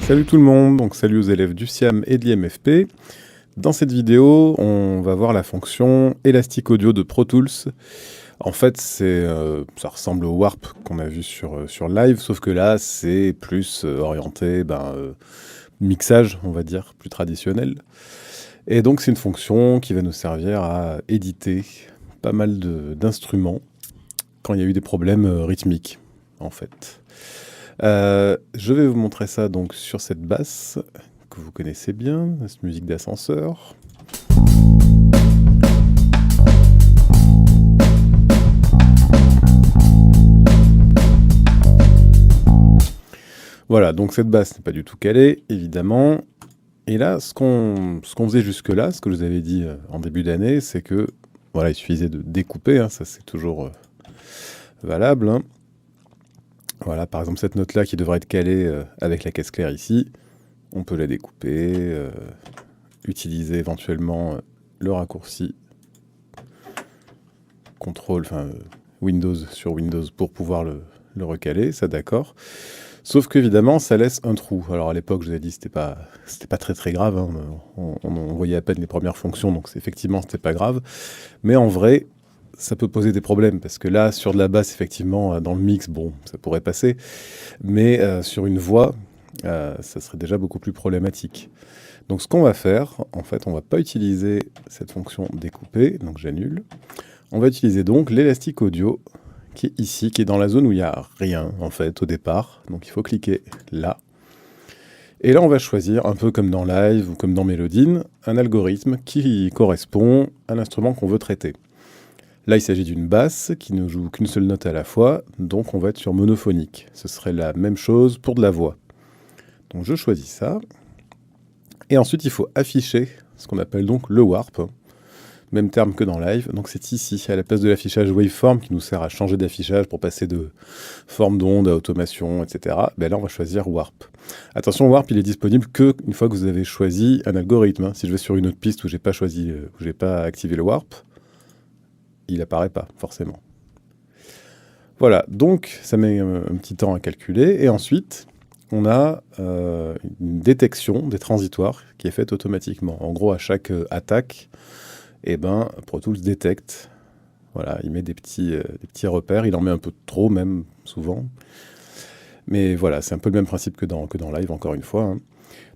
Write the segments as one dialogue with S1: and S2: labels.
S1: Salut tout le monde, donc salut aux élèves du SIAM et de l'IMFP. Dans cette vidéo, on va voir la fonction Elastic Audio de Pro Tools. En fait, ça ressemble au Warp qu'on a vu sur Live, sauf que là, c'est plus orienté mixage, on va dire, plus traditionnel. Et donc, c'est une fonction qui va nous servir à éditer pas mal d'instruments quand il y a eu des problèmes rythmiques, en fait. Je vais vous montrer ça donc sur cette basse que vous connaissez bien, cette musique d'ascenseur. Voilà, donc cette basse n'est pas du tout calée, évidemment. Et là, ce qu'on faisait jusque-là, ce que je vous avais dit en début d'année, c'est que voilà, il suffisait de découper, hein, ça c'est toujours valable. Hein. Voilà, par exemple, cette note-là qui devrait être calée avec la caisse claire ici, on peut la découper, utiliser éventuellement le raccourci CTRL, Windows sur Windows pour pouvoir le recaler, ça d'accord. Sauf qu'évidemment, ça laisse un trou. Alors à l'époque, je vous ai dit, c'était pas très très grave, hein. On voyait à peine les premières fonctions, donc effectivement, c'était pas grave. Mais en vrai, ça peut poser des problèmes, parce que là, sur de la basse, effectivement, dans le mix, bon, ça pourrait passer, mais sur une voix, ça serait déjà beaucoup plus problématique. Donc ce qu'on va faire, en fait, on va pas utiliser cette fonction découper, donc j'annule. On va utiliser donc l'Elastic Audio, qui est ici, qui est dans la zone où il n'y a rien, en fait, au départ. Donc il faut cliquer là. Et là, on va choisir, un peu comme dans Live ou comme dans Melodyne, un algorithme qui correspond à l'instrument qu'on veut traiter. Là, il s'agit d'une basse qui ne joue qu'une seule note à la fois, donc on va être sur monophonique. Ce serait la même chose pour de la voix. Donc je choisis ça. Et ensuite, il faut afficher ce qu'on appelle donc le warp. Même terme que dans Live. Donc c'est ici, à la place de l'affichage waveform, qui nous sert à changer d'affichage pour passer de forme d'onde à automation, etc. Ben là, on va choisir warp. Attention, warp, il est disponible que une fois que vous avez choisi un algorithme. Si je vais sur une autre piste où j'ai pas activé le warp, il apparaît pas, forcément. Voilà, donc ça met un petit temps à calculer. Et ensuite, on a une détection des transitoires qui est faite automatiquement. En gros, à chaque attaque, Pro Tools détecte. Voilà, il met des petits repères. Il en met un peu trop, même, souvent. Mais voilà, c'est un peu le même principe que dans Live, encore une fois. Hein.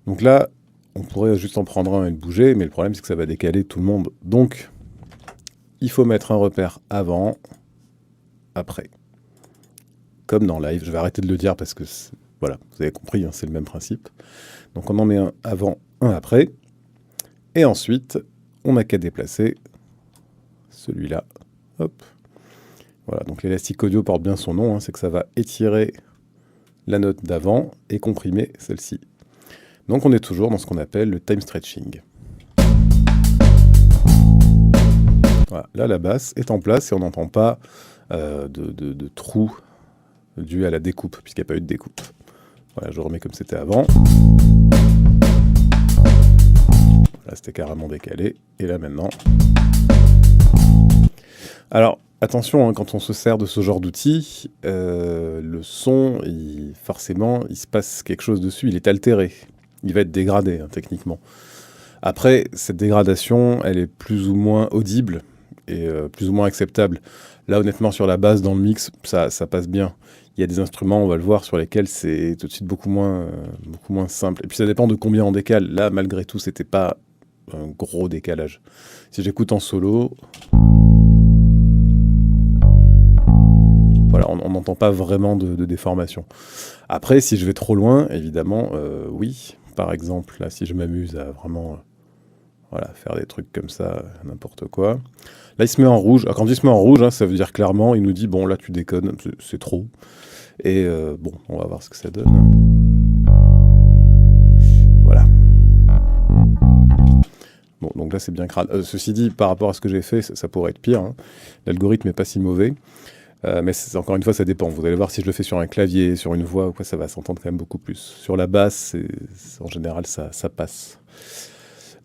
S1: Donc là, on pourrait juste en prendre un et le bouger, mais le problème, c'est que ça va décaler tout le monde. Donc, il faut mettre un repère avant, après. Comme dans Live. Je vais arrêter de le dire parce que, voilà, vous avez compris, hein, c'est le même principe. Donc, on en met un avant, un après. Et ensuite, on n'a qu'à déplacer celui-là. Hop. Voilà, donc l'Elastic Audio porte bien son nom, hein, c'est que ça va étirer la note d'avant et comprimer celle-ci. Donc on est toujours dans ce qu'on appelle le time stretching. Voilà, là la basse est en place et on n'entend pas de trou dû à la découpe, puisqu'il n'y a pas eu de découpe. Voilà, je remets comme c'était avant. Là, c'était carrément décalé. Et là, maintenant... Alors, attention, hein, quand on se sert de ce genre d'outil, le son, forcément, il se passe quelque chose dessus. Il est altéré. Il va être dégradé, hein, techniquement. Après, cette dégradation, elle est plus ou moins audible et plus ou moins acceptable. Là, honnêtement, sur la basse, dans le mix, ça passe bien. Il y a des instruments, on va le voir, sur lesquels c'est tout de suite beaucoup moins simple. Et puis, ça dépend de combien on décale. Là, malgré tout, c'était pas un gros décalage. Si j'écoute en solo, voilà, on n'entend pas vraiment de déformation. Après, si je vais trop loin, évidemment, oui. Par exemple, là, si je m'amuse à vraiment faire des trucs comme ça, n'importe quoi. Là, il se met en rouge. Alors, quand il se met en rouge, hein, ça veut dire clairement, il nous dit, bon, là, tu déconnes, c'est trop. Et bon, on va voir ce que ça donne. Voilà. Bon, donc là, c'est bien crade. Ceci dit, par rapport à ce que j'ai fait, ça pourrait être pire. Hein. L'algorithme n'est pas si mauvais. Mais encore une fois, ça dépend. Vous allez voir, si je le fais sur un clavier, sur une voix, ça va s'entendre quand même beaucoup plus. Sur la basse, en général, ça passe.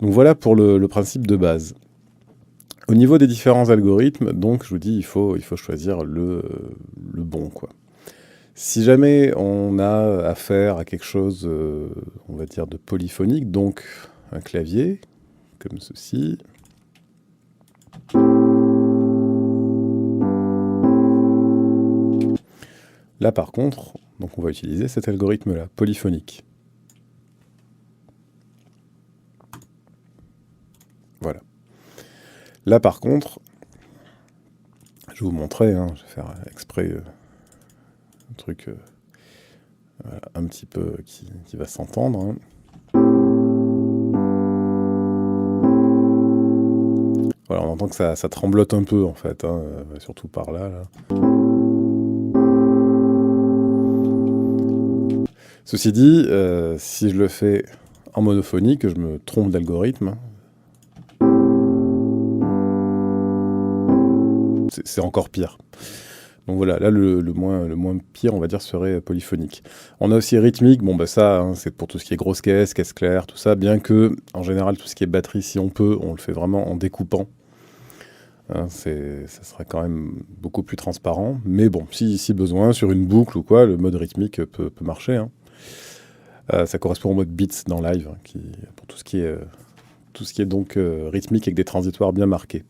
S1: Donc voilà pour le principe de base. Au niveau des différents algorithmes, donc, je vous dis, il faut choisir le bon, quoi. Si jamais on a affaire à quelque chose, on va dire de polyphonique, donc un clavier, comme ceci. Là par contre, donc on va utiliser cet algorithme-là, polyphonique. Voilà. Là par contre, je vais vous montrer, hein, je vais faire exprès un truc voilà, un petit peu qui va s'entendre. Hein. Voilà, on entend que ça tremblote un peu en fait, hein, surtout par là. Ceci dit, si je le fais en monophonique, que je me trompe d'algorithme, c'est encore pire. Donc voilà, là le moins pire, on va dire, serait polyphonique. On a aussi rythmique, bon bah ça, hein, c'est pour tout ce qui est grosse caisse claire, tout ça, bien que, en général, tout ce qui est batterie, si on peut, on le fait vraiment en découpant. Hein, ça sera quand même beaucoup plus transparent, mais bon, si besoin, sur une boucle ou quoi, le mode rythmique peut marcher. Hein. Ça correspond au mode beats dans live, hein, pour tout ce qui est donc rythmique avec des transitoires bien marqués.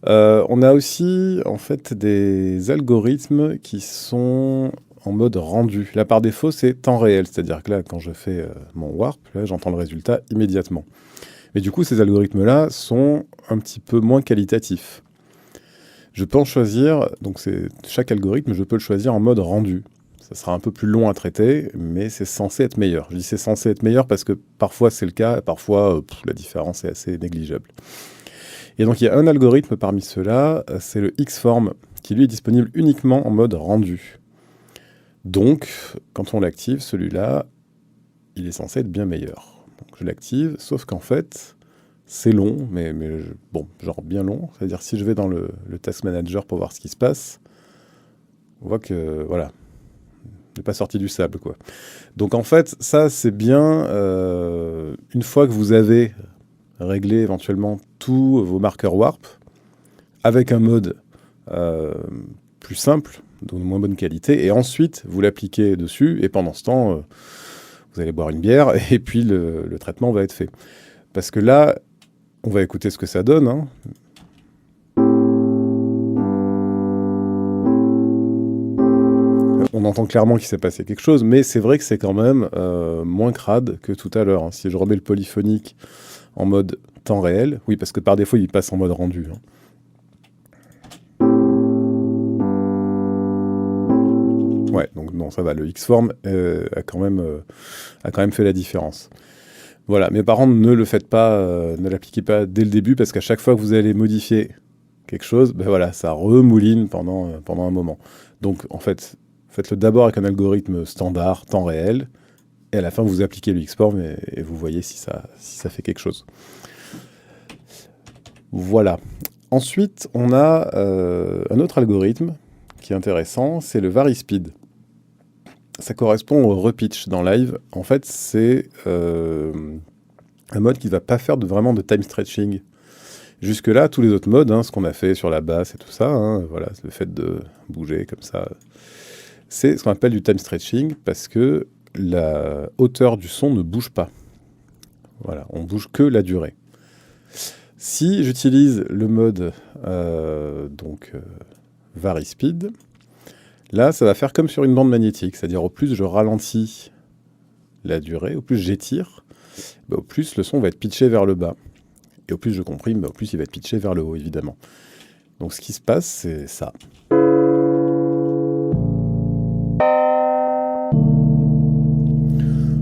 S1: On a aussi en fait des algorithmes qui sont en mode rendu. Là par défaut c'est temps réel, c'est-à-dire que là quand je fais mon warp, là j'entends le résultat immédiatement. Mais du coup ces algorithmes-là sont un petit peu moins qualitatifs. Je peux en choisir, donc chaque algorithme je peux le choisir en mode rendu. Ça sera un peu plus long à traiter, mais c'est censé être meilleur. Je dis c'est censé être meilleur parce que parfois c'est le cas, et parfois la différence est assez négligeable. Et donc il y a un algorithme parmi ceux-là, c'est le Xform, qui lui est disponible uniquement en mode rendu. Donc, quand on l'active, celui-là, il est censé être bien meilleur. Donc je l'active, sauf qu'en fait, c'est long, mais bon, genre bien long. C'est-à-dire si je vais dans le Task Manager pour voir ce qui se passe, on voit que, voilà, on n'est pas sorti du sable, quoi. Donc en fait, ça c'est bien, une fois que vous avez régler éventuellement tous vos marqueurs warp avec un mode plus simple, donc de moins bonne qualité, et ensuite vous l'appliquez dessus, et pendant ce temps, vous allez boire une bière, et puis le traitement va être fait. Parce que là, on va écouter ce que ça donne. Hein. On entend clairement qu'il s'est passé quelque chose, mais c'est vrai que c'est quand même moins crade que tout à l'heure. Hein. Si je remets le polyphonique en mode temps réel, oui, parce que par défaut, il passe en mode rendu. Hein. Ouais, donc non, ça va, le Xform a quand même fait la différence. Voilà, mais par contre, ne le faites pas, ne l'appliquez pas dès le début, parce qu'à chaque fois que vous allez modifier quelque chose, ben voilà, ça remouline pendant un moment. Donc, en fait, faites-le d'abord avec un algorithme standard, temps réel, et à la fin, vous appliquez le Xform et vous voyez si ça fait quelque chose. Voilà. Ensuite, on a un autre algorithme qui est intéressant, c'est le VarySpeed. Ça correspond au repitch dans live. En fait, c'est un mode qui ne va pas faire vraiment de time stretching. Jusque-là, tous les autres modes, hein, ce qu'on a fait sur la basse et tout ça, hein, voilà, le fait de bouger comme ça, c'est ce qu'on appelle du time stretching parce que la hauteur du son ne bouge pas. Voilà, on bouge que la durée. Si j'utilise le mode VarySpeed, là, ça va faire comme sur une bande magnétique, c'est-à-dire au plus je ralentis la durée, au plus j'étire, au plus le son va être pitché vers le bas. Et au plus je comprime, au plus il va être pitché vers le haut, évidemment. Donc ce qui se passe, c'est ça.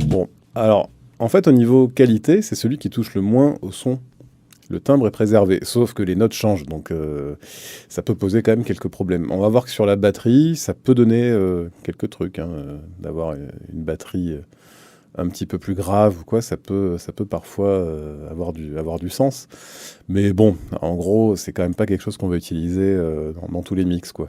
S1: Bon, alors, en fait, au niveau qualité, c'est celui qui touche le moins au son. Le timbre est préservé, sauf que les notes changent, donc ça peut poser quand même quelques problèmes. On va voir que sur la batterie, ça peut donner quelques trucs, hein, d'avoir une batterie un petit peu plus grave ou quoi, ça peut parfois avoir du sens. Mais bon, en gros, c'est quand même pas quelque chose qu'on va utiliser dans tous les mix, quoi.